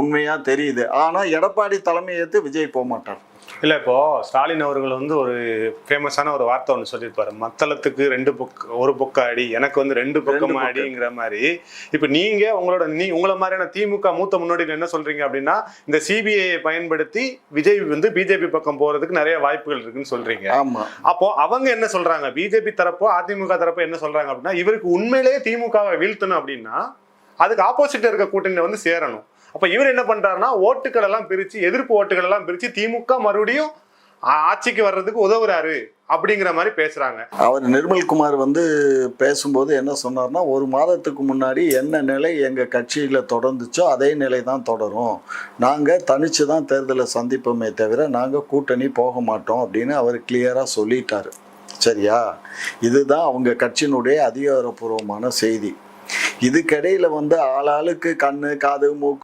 உண்மையா தெரியுது. ஆனா எடப்பாடி தலைமை ஏற்று விஜய் போக மாட்டார். இல்லை, இப்போ ஸ்டாலின் அவர்கள் வந்து ஒரு ஃபேமஸான ஒரு வார்த்தை ஒன்று சொல்லியிருப்பாரு, மத்தளத்துக்கு ஒரு பக்கம் அடி, எனக்கு வந்து 2 பக்கம் அடிங்கிற மாதிரி. இப்போ உங்களை மாதிரியான திமுக மூத்த முன்னோடிகள் என்ன சொல்றீங்க அப்படின்னா, இந்த சிபிஐ பயன்படுத்தி விஜய் வந்து பிஜேபி பக்கம் போறதுக்கு நிறைய வாய்ப்புகள் இருக்குன்னு சொல்றீங்க. ஆமா. அப்போ அவங்க என்ன சொல்றாங்க, பிஜேபி தரப்போ அதிமுக தரப்போ என்ன சொல்றாங்க அப்படின்னா, இவருக்கு உண்மையிலேயே திமுகவை வீழ்த்தணும் அப்படின்னா அதுக்கு ஆப்போசிட் இருக்க கூட்டணி வந்து சேரணும். அப்ப இவர் என்ன பண்றாருன்னா, ஓட்டுகள் எல்லாம் பிரிச்சு, எதிர்ப்பு ஓட்டுகள் எல்லாம் பிரிச்சு திமுக மறுபடியும் ஆட்சிக்கு வர்றதுக்கு உதவுறாரு அப்படிங்கிற மாதிரி பேசுறாங்க. அவர் நிர்மல்குமார் வந்து பேசும்போது என்ன சொன்னார்னா, 1 மாதத்துக்கு முன்னாடி என்ன நிலை எங்க கட்சியில தொடர்ந்துச்சோ அதே நிலை தான் தொடரும், நாங்க தனிச்சு தான் தேர்தலை சந்திப்போமே தவிர நாங்க கூட்டணி போக மாட்டோம் அப்படின்னு அவர் கிளியரா சொல்லிட்டாரு. சரியா? இதுதான் அவங்க கட்சியினுடைய அதிகாரப்பூர்வமான செய்தி. இதுக்கிடையில வந்து ஆளாளுக்கு கண்ணு காது மூக்கு